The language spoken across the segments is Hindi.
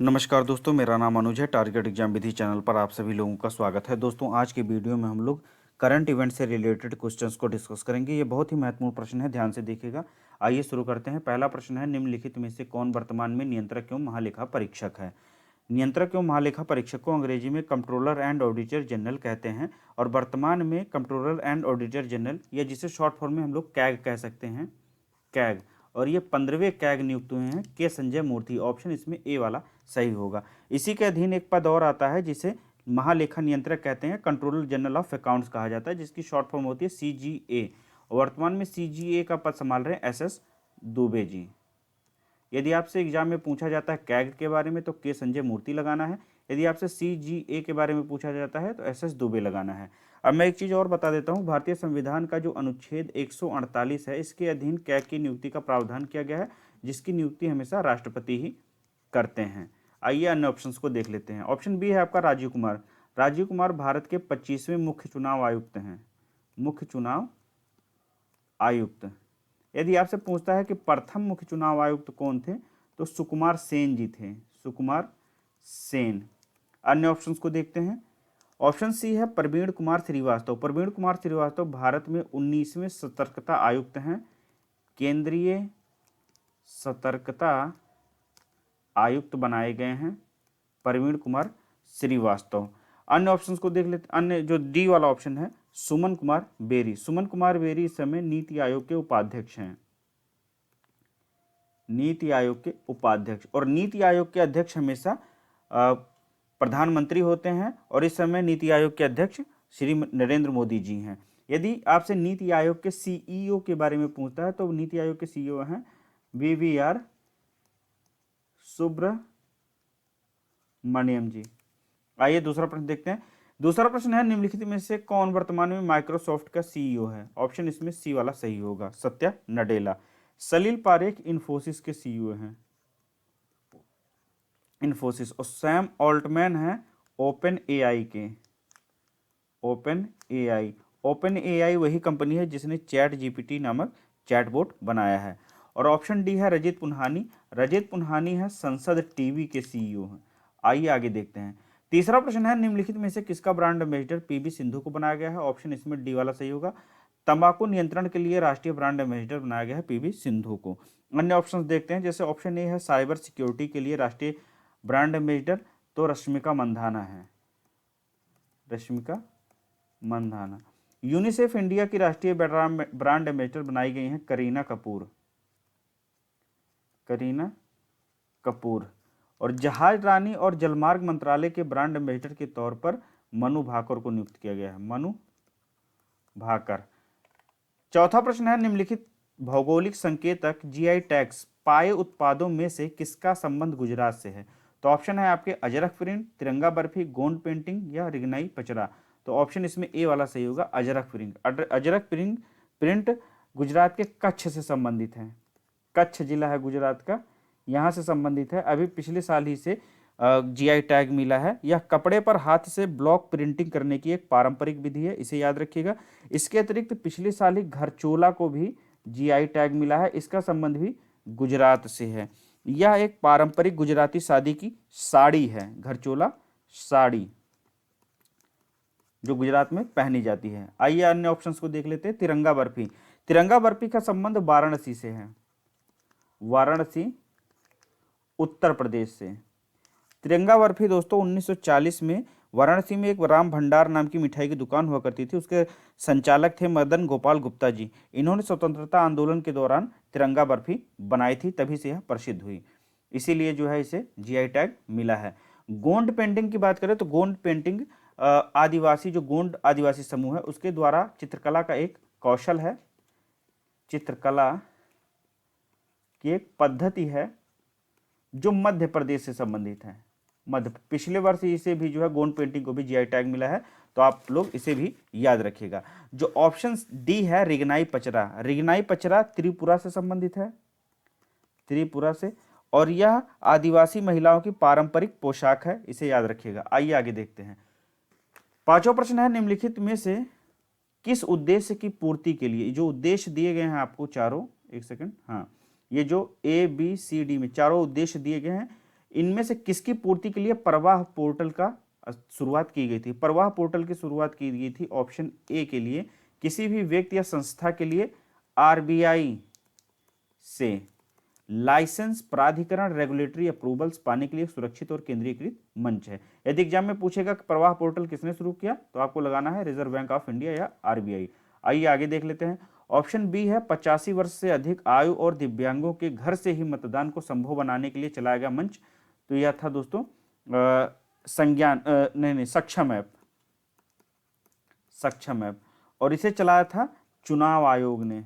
नमस्कार दोस्तों, मेरा नाम अनुज है। टारगेट एग्जाम विधि चैनल पर आप सभी लोगों का स्वागत है। दोस्तों, आज के वीडियो में हम लोग करंट इवेंट से रिलेटेड क्वेश्चंस को डिस्कस करेंगे। ये बहुत ही महत्वपूर्ण प्रश्न है, ध्यान से देखिएगा। आइए शुरू करते हैं। पहला प्रश्न है, निम्नलिखित में से कौन वर्तमान में नियंत्रक एवं महालेखा परीक्षक है? नियंत्रक एवं महालेखा परीक्षक को अंग्रेजी में कंट्रोलर एंड ऑडिटर जनरल कहते हैं और वर्तमान में कंट्रोलर एंड ऑडिटर जनरल, या जिसे शॉर्ट फॉर्म में हम लोग कैग कह सकते हैं, कैग। और ये 15वें कैग नियुक्त हुए हैं के संजय मूर्ति। ऑप्शन इसमें ए वाला सही होगा। इसी के अधीन एक पद और आता है जिसे महालेखा नियंत्रक कहते हैं, कंट्रोलर जनरल ऑफ अकाउंट्स कहा जाता है, जिसकी शॉर्ट फॉर्म होती है CGA। वर्तमान में CGA का पद संभाल रहे हैं SS दुबे जी। यदि आपसे एग्जाम में पूछा जाता है कैग के बारे में तो के संजय मूर्ति लगाना है। यदि आपसे CGA के बारे में पूछा जाता है तो SS दुबे लगाना है। अब मैं एक चीज़ और बता देता हूँ, भारतीय संविधान का जो अनुच्छेद 148 है, इसके अधीन कैग की नियुक्ति का प्रावधान किया गया है, जिसकी नियुक्ति हमेशा राष्ट्रपति ही करते हैं। आइए अन्य ऑप्शंस को देख लेते हैं। ऑप्शन बी है आपका राजीव कुमार। राजीव कुमार भारत के 25वें मुख्य चुनाव आयुक्त हैं, मुख्य चुनाव आयुक्त। यदि आपसे पूछता है कि प्रथम मुख्य चुनाव आयुक्त कौन थे, तो सुकुमार सेन जी थे, सुकुमार सेन। अन्य ऑप्शंस को देखते हैं। ऑप्शन सी है प्रवीण कुमार श्रीवास्तव। प्रवीण कुमार श्रीवास्तव भारत में 19वें सतर्कता आयुक्त हैं, केंद्रीय सतर्कता आयुक्त बनाए गए हैं प्रवीण कुमार श्रीवास्तव। अन्य ऑप्शंस को देख लेते। अन्य जो डी वाला ऑप्शन है, सुमन कुमार बेरी। सुमन कुमार बेरी इस समय नीति आयोग के उपाध्यक्ष हैं, नीति आयोग के उपाध्यक्ष। और नीति आयोग के अध्यक्ष हमेशा प्रधानमंत्री होते हैं, और इस समय नीति आयोग के अध्यक्ष श्री नरेंद्र मोदी जी हैं। यदि आपसे नीति आयोग के CEO के बारे में पूछता है तो नीति आयोग के CEO हैं VVR सुब्रमण्यम जी। आइए दूसरा प्रश्न देखते हैं। दूसरा प्रश्न है, निम्नलिखित में से कौन वर्तमान में माइक्रोसॉफ्ट का CEO है? ऑप्शन इसमें सी वाला सही होगा, सत्या नडेला। सलील पारेख इन्फोसिस के CEO हैं, इन्फोसिस। और सैम ऑल्टमैन है ओपन AI के, ओपन AI वही कंपनी है जिसने चैट GPT नामक चैटबॉट बनाया है। और ऑप्शन डी है रजत पुन्हानी। रजत पुन्हानी है संसद टीवी के CEO हैं। आइए आगे देखते हैं। तीसरा प्रश्न है, निम्नलिखित में से किसका ब्रांड एम्बेसडर PV सिंधु को बनाया गया है? ऑप्शन इसमें डी वाला सही होगा। तंबाकू नियंत्रण के लिए राष्ट्रीय ब्रांड एम्बेसडर बनाया गया है PV सिंधु को। अन्य ऑप्शंस देखते हैं। जैसे ऑप्शन ए है साइबर सिक्योरिटी के लिए राष्ट्रीय ब्रांड एम्बेसडर, तो रश्मिका मंधाना है, रश्मिका मंधाना। यूनिसेफ इंडिया की राष्ट्रीय ब्रांड एम्बेसडर बनाई गई हैं करीना कपूर, करीना कपूर। और जहाज रानी और जलमार्ग मंत्रालय के ब्रांड एम्बेसडर के तौर पर मनु भाकर को नियुक्त किया गया है, मनु भाकर। चौथा प्रश्न है, निम्नलिखित भौगोलिक संकेतक GI टैग्स पाए उत्पादों में से किसका संबंध गुजरात से है? तो ऑप्शन है आपके अजरक प्रिंट, तिरंगा बर्फी, गोंड पेंटिंग या रिगनाई पचरा। तो ऑप्शन इसमें ए वाला सही होगा, अजरक प्रिंट। अजरक प्रिंट गुजरात के कच्छ से संबंधित है, कच्छ जिला है गुजरात का, यहाँ से संबंधित है। अभी पिछले साल ही से GI टैग मिला है। यह कपड़े पर हाथ से ब्लॉक प्रिंटिंग करने की एक पारंपरिक विधि है, इसे याद रखिएगा। इसके अतिरिक्त पिछले साल ही घरचोला को भी GI टैग मिला है, इसका संबंध भी गुजरात से है। यह एक पारंपरिक गुजराती शादी की साड़ी है, घरचोला साड़ी, जो गुजरात में पहनी जाती है। आइए अन्य ऑप्शंस को देख लेते हैं। तिरंगा बर्फी, तिरंगा बर्फी का संबंध वाराणसी से है, वाराणसी उत्तर प्रदेश से। तिरंगा बर्फी दोस्तों 1940 में वाराणसी में एक राम भंडार नाम की मिठाई की दुकान हुआ करती थी, उसके संचालक थे मदन गोपाल गुप्ता जी। इन्होंने स्वतंत्रता आंदोलन के दौरान तिरंगा बर्फी बनाई थी, तभी से यह प्रसिद्ध हुई, इसीलिए जो है इसे GI टैग मिला है। गोंड पेंटिंग की बात करें तो गोंड पेंटिंग आदिवासी, जो गोंड आदिवासी समूह है उसके द्वारा चित्रकला का एक कौशल है, चित्रकला की एक पद्धति है जो मध्य प्रदेश से संबंधित है। पिछले वर्ष इसे भी जो है गोंड पेंटिंग को भी GI टैग मिला है, तो आप लोग इसे भी याद रखिएगा। जो ऑप्शन डी है रिगनाई पचरा, रिगनाई पचरा त्रिपुरा से संबंधित है, त्रिपुरा से, और यह आदिवासी महिलाओं की पारंपरिक पोशाक है, इसे याद रखिएगा। आइए आगे देखते हैं। पांचवा प्रश्न है, निम्नलिखित में से किस उद्देश्य की पूर्ति के लिए, जो उद्देश्य दिए गए हैं आपको चारों, एक सेकंड, हाँ, ये जो ABCD में चारों उद्देश्य दिए गए हैं, इनमें से किसकी पूर्ति के लिए प्रवाह पोर्टल का शुरुआत की गई थी? प्रवाह पोर्टल की शुरुआत की गई थी ऑप्शन ए के लिए किसी भी व्यक्ति या संस्था के लिए आरबीआई से लाइसेंस प्राधिकरण रेगुलेटरी अप्रूवल्स पाने के लिए सुरक्षित और केंद्रीकृत मंच है। यदि एग्जाम में पूछेगा कि प्रवाह पोर्टल किसने शुरू किया तो आपको लगाना है रिजर्व बैंक ऑफ इंडिया या आरबीआई। आइए आगे देख लेते हैं। ऑप्शन बी है 85 वर्ष से अधिक आयु और दिव्यांगों के घर से ही मतदान को संभव बनाने के लिए चलाया गया मंच। तो यह था दोस्तों सक्षम ऐप, सक्षम ऐप, और इसे चलाया था चुनाव आयोग ने।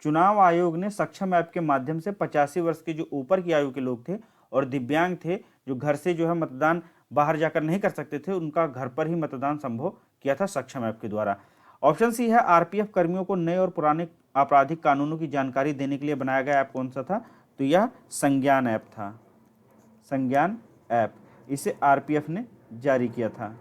चुनाव आयोग ने सक्षम ऐप के माध्यम से 85 वर्ष के जो ऊपर की आयु के लोग थे और दिव्यांग थे, जो घर से जो है मतदान बाहर जाकर नहीं कर सकते थे, उनका घर पर ही मतदान संभव किया था सक्षम ऐप के द्वारा। ऑप्शन सी है आरपीएफ कर्मियों को नए और पुराने आपराधिक कानूनों की जानकारी देने के लिए बनाया गया ऐप कौन सा था? तो यह संज्ञान ऐप था, संज्ञान ऐप। इसे आरपीएफ ने जारी किया था,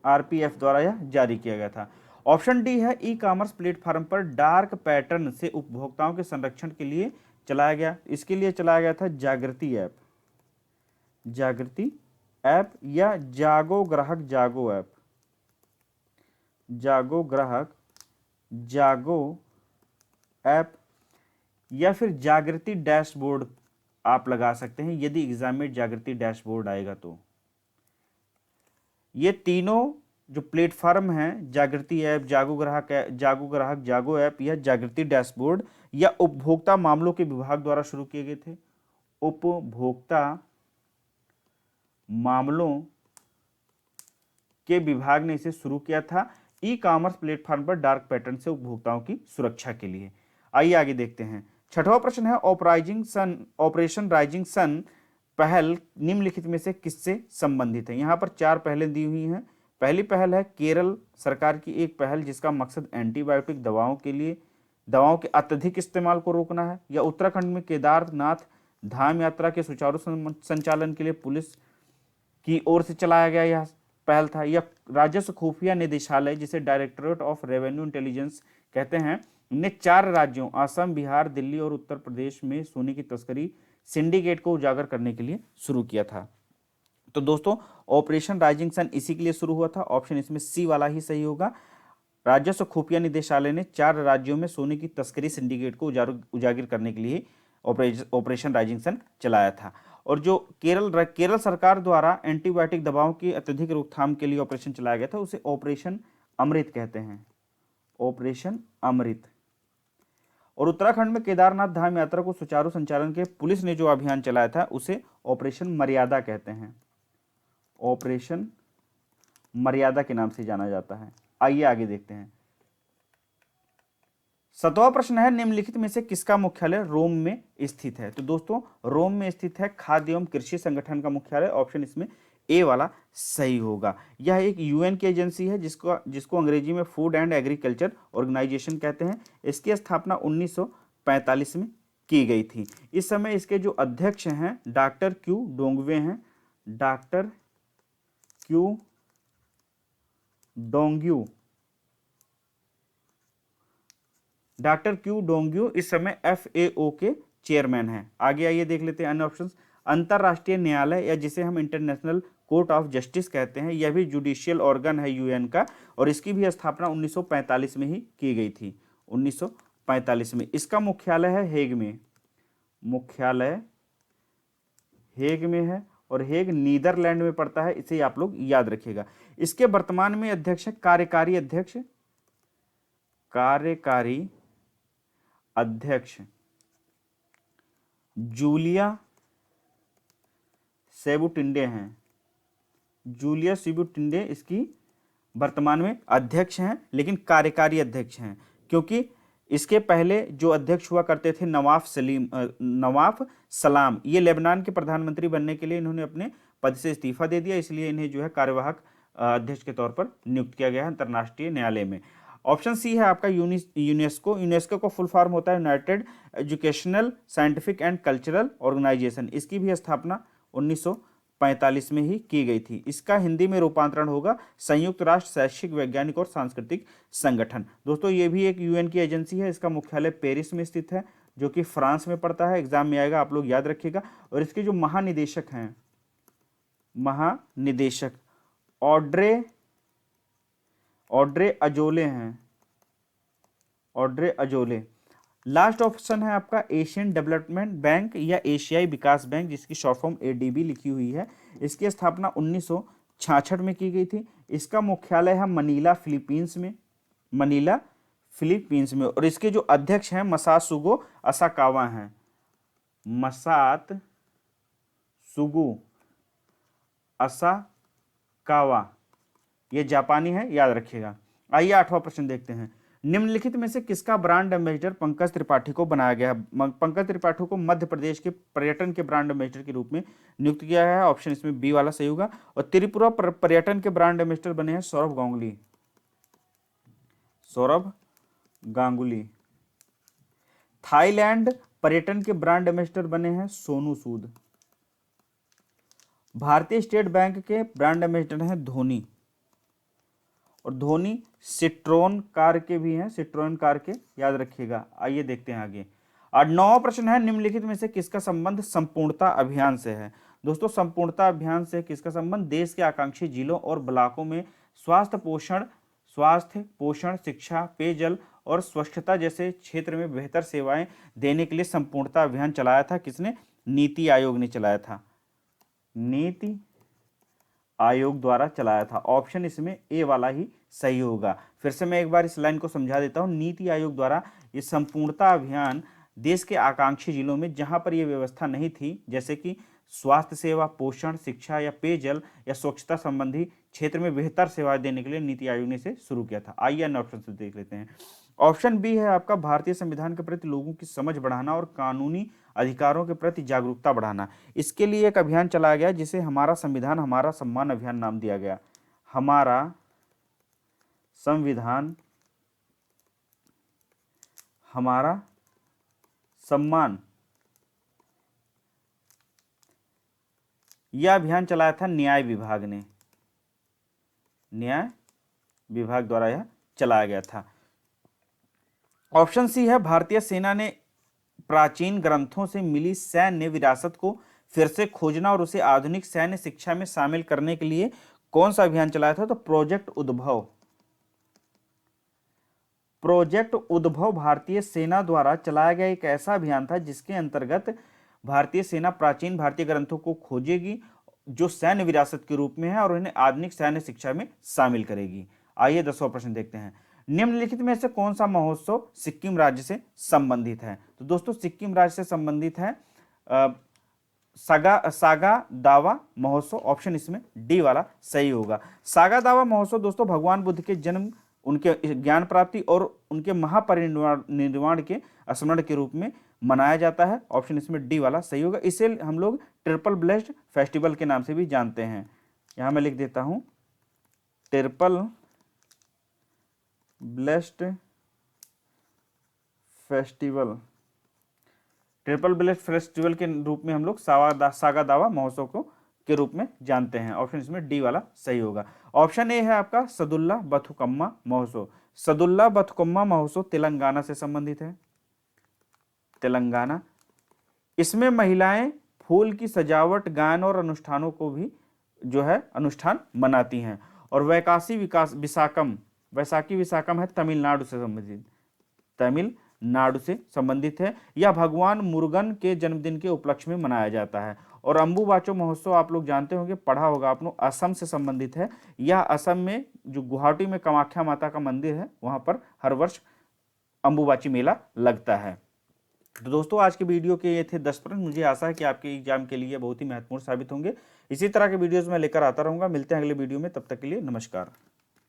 आरपीएफ द्वारा यह जारी किया गया था। ऑप्शन डी है ई कॉमर्स प्लेटफॉर्म पर डार्क पैटर्न से उपभोक्ताओं के संरक्षण के लिए चलाया गया। इसके लिए चलाया गया था जागृति ऐप, जागृति ऐप या जागो ग्राहक जागो ऐप, जागो ग्राहक जागो ऐप, या फिर जागृति डैशबोर्ड आप लगा सकते हैं यदि एग्जाम में जागृति डैशबोर्ड आएगा तो। ये तीनों जो प्लेटफॉर्म हैं, जागृति ऐप, जागो ग्राहक जागो ऐप या जागृति डैशबोर्ड, या उपभोक्ता मामलों के विभाग द्वारा शुरू किए गए थे। उपभोक्ता मामलों के विभाग ने इसे शुरू किया था ई कॉमर्स प्लेटफॉर्म पर डार्क पैटर्न से उपभोक्ताओं की सुरक्षा के लिए। आइए आगे देखते हैं। छठवां प्रश्न है ऑपरेशन राइजिंग सन पहल निम्नलिखित में से किससे संबंधित है? यहां पर 4 पहलें दी हुई हैं। पहली पहल है केरल सरकार की एक पहल जिसका मकसद एंटीबायोटिक दवाओं के अत्यधिक इस्तेमाल को रोकना है, या उत्तराखंड में केदारनाथ धाम यात्रा के सुचारू संचालन के लिए पुलिस की ओर से चलाया गया यह पहल था, या राजस्व खुफिया निदेशालय जिसे डायरेक्टरेट ऑफ रेवेन्यू इंटेलिजेंस कहते हैं ने 4 राज्यों असम, बिहार, दिल्ली और उत्तर प्रदेश में सोने की तस्करी सिंडिकेट को उजागर करने के लिए शुरू किया था। तो दोस्तों ऑपरेशन राइजिंग सन इसी के लिए शुरू हुआ था। ऑप्शन इसमें सी वाला ही सही होगा। राजस्व खुफिया निदेशालय ने 4 राज्यों में सोने की तस्करी सिंडिकेट को उजागर करने के लिए ऑपरेशन राइजिंग सन चलाया था। और जो केरल सरकार द्वारा एंटीबायोटिक दवाओं की अत्यधिक रोकथाम के लिए ऑपरेशन चलाया गया था उसे ऑपरेशन अमृत कहते हैं, ऑपरेशन अमृत। और उत्तराखंड में केदारनाथ धाम यात्रा को सुचारू संचालन के पुलिस ने जो अभियान चलाया था उसे ऑपरेशन मर्यादा कहते हैं, ऑपरेशन मर्यादा के नाम से जाना जाता है। आइए आगे देखते हैं। 7वां प्रश्न है निम्नलिखित में से किसका मुख्यालय रोम में स्थित है? तो दोस्तों रोम में स्थित है खाद्य एवं कृषि संगठन का मुख्यालय। ऑप्शन इसमें ए वाला सही होगा। यह एक यूएन की एजेंसी है जिसको अंग्रेजी में फूड एंड एग्रीकल्चर ऑर्गेनाइजेशन कहते हैं। इसकी स्थापना 1945 में की गई थी। इस समय इसके जो अध्यक्ष हैं डॉक्टर क्यू डोंगवे हैं, doctor Q Dongyu, doctor Q Dongyu इस समय FAO के चेयरमैन हैं। आगे आइए देख लेते हैं अन्य ऑप्शंस। अंतरराष्ट्रीय न्यायालय या जिसे हम इंटरनेशनल कोर्ट ऑफ जस्टिस कहते हैं, यह भी जुडिशियल ऑर्गन है यूएन का और इसकी भी स्थापना 1945 में ही की गई थी, 1945 में। इसका मुख्यालय है हेग में, मुख्यालय हेग में है और हेग नीदरलैंड में पड़ता है, इसे आप लोग याद रखिएगा। इसके वर्तमान में अध्यक्ष है कार्यकारी अध्यक्ष जूलिया सेबुटिंडे हैं, जूलिया सेबुटिंडे इसकी वर्तमान में अध्यक्ष हैं, लेकिन कार्यकारी अध्यक्ष हैं क्योंकि इसके पहले जो अध्यक्ष हुआ करते थे नवाफ सलाम, ये लेबनान के प्रधानमंत्री बनने के लिए इन्होंने अपने पद से इस्तीफा दे दिया, इसलिए इन्हें जो है कार्यवाहक अध्यक्ष के तौर पर नियुक्त किया गया है अंतर्राष्ट्रीय न्यायालय में। ऑप्शन सी है आपका यूनेस्को को फुल फॉर्म होता है united educational scientific and cultural organisation. इसकी भी स्थापना 1945 में ही की गई थी। इसका हिंदी में रूपांतरण होगा संयुक्त राष्ट्र शैक्षिक वैज्ञानिक और सांस्कृतिक संगठन। दोस्तों ये भी एक यूएन की एजेंसी है, इसका मुख्यालय पेरिस में स्थित है। जो कि फ्रांस में पड़ता है, एग्जाम में आएगा, आप लोग याद रखिएगा। और इसके जो महानिदेशक हैं, महानिदेशक ऑड्रे अजोले हैं, ऑड्रे अजोले। लास्ट ऑप्शन है आपका एशियन डेवलपमेंट बैंक या एशियाई विकास बैंक, जिसकी शॉर्ट फॉर्म एडीबी लिखी हुई है। इसकी स्थापना 1966 में की गई थी। इसका मुख्यालय है मनीला, फिलीपींस में, मनीला फिलीपींस में। और इसके जो अध्यक्ष हैं मसात्सुगो असाकावा हैं, मसात्सुगो असाकावा, ये जापानी है, याद रखिएगा। आइए 8वां प्रश्न देखते हैं। निम्नलिखित में से किसका ब्रांड एम्बेसडर पंकज त्रिपाठी को बनाया गया है? पंकज त्रिपाठी को मध्य प्रदेश के पर्यटन के ब्रांड एम्बेसडर के रूप में नियुक्त किया गया है। ऑप्शन इसमें बी वाला सही होगा। और त्रिपुरा पर्यटन के ब्रांड एम्बेसडर बने हैं सौरभ गांगुली, सौरभ गांगुली। थाईलैंड पर्यटन के ब्रांड एम्बेसडर बने हैं सोनू सूद। भारतीय स्टेट बैंक के ब्रांड एम्बेसडर हैं धोनी, और धोनी सिट्रोन कार के भी हैं, सिट्रोन कार के, याद रखिएगा। आइए देखते हैं आगे। और 9वां प्रश्न है, निम्नलिखित में से किसका संबंध संपूर्णता अभियान से है? दोस्तों संपूर्णता अभियान से किसका संबंध? देश के आकांक्षी जिलों और ब्लॉकों में स्वास्थ्य पोषण, शिक्षा, पेयजल और स्वच्छता जैसे क्षेत्र में बेहतर सेवाएं देने के लिए संपूर्णता अभियान चलाया था। किसने? नीति आयोग ने चलाया था, नीति आयोग द्वारा चलाया था। ऑप्शन इसमें ए वाला ही सही होगा। फिर से मैं एक बार इस लाइन को समझा देता हूं। नीति आयोग द्वारा ये संपूर्णता अभियान देश के आकांक्षी जिलों में जहां पर यह व्यवस्था नहीं थी, जैसे कि स्वास्थ्य सेवा, पोषण, शिक्षा या पेयजल या स्वच्छता संबंधी क्षेत्र में बेहतर सेवाएं देने के लिए नीति आयोग ने इसे शुरू किया था। आइए अन्य ऑप्शन से देख लेते हैं। ऑप्शन बी है आपका भारतीय संविधान के प्रति लोगों की समझ बढ़ाना और कानूनी अधिकारों के प्रति जागरूकता बढ़ाना। इसके लिए एक अभियान चलाया गया जिसे हमारा संविधान हमारा सम्मान अभियान नाम दिया गया। हमारा संविधान हमारा सम्मान, यह अभियान चलाया था न्याय विभाग ने, न्याय विभाग द्वारा यह चलाया गया था। ऑप्शन सी है भारतीय सेना ने प्राचीन ग्रंथों से मिली सैन्य विरासत को फिर से खोजना और उसे आधुनिक सैन्य शिक्षा में शामिल करने के लिए कौन सा अभियान चलाया था? तो प्रोजेक्ट उद्भव। प्रोजेक्ट उद्भव भारतीय सेना द्वारा चलाया गया एक ऐसा अभियान था जिसके अंतर्गत भारतीय सेना प्राचीन भारतीय ग्रंथों को खोजेगी जो सैन्य विरासत के रूप में है और उन्हें आधुनिक सैन्य शिक्षा में शामिल करेगी। आइए 10वां प्रश्न देखते हैं। निम्नलिखित में से कौन सा महोत्सव सिक्किम राज्य से संबंधित है? तो दोस्तों सिक्किम राज्य से संबंधित है सागा दावा महोत्सव। ऑप्शन इसमें डी वाला सही होगा। सागा दावा महोत्सव दोस्तों भगवान बुद्ध के जन्म, उनके ज्ञान प्राप्ति और उनके महापरिनिर्वाण के स्मरण के रूप में मनाया जाता है। ऑप्शन इसमें डी वाला सही होगा। इसे हम लोग ट्रिपल ब्लेस्ड फेस्टिवल के नाम से भी जानते हैं। यहां मैं लिख देता हूं triple blessed festival, triple blessed festival के रूप में हम लोग सागा दावा महोत्सव को के रूप में जानते हैं। ऑप्शन इसमें डी वाला सही होगा। ऑप्शन ए है आपका सदुल्ला बथुकम्मा महोत्सव। सदुल्ला बथुकम्मा महोत्सव तेलंगाना से संबंधित है, तेलंगाना। इसमें महिलाएं फूल की सजावट, गायन और अनुष्ठानों को भी जो है अनुष्ठान मनाती हैं। और वैसाखी विशाखम है तमिलनाडु से संबंधित, तमिलनाडु से संबंधित है। यह भगवान मुरुगन के जन्मदिन के उपलक्ष्य में मनाया जाता है। और अंबुबाचो महोत्सव आप लोग जानते होंगे, पढ़ा होगा आप लोग, असम से संबंधित है। यह असम में जो गुवाहाटी में कामाख्या माता का मंदिर है वहां पर हर वर्ष अंबुबाची मेला लगता है। तो दोस्तों आज के वीडियो के ये थे 10 प्रश्न। मुझे आशा है कि आपके एग्जाम के लिए बहुत ही महत्वपूर्ण साबित होंगे। इसी तरह के वीडियोस मैं लेकर आता रहूंगा। मिलते हैं अगले वीडियो में, तब तक के लिए नमस्कार।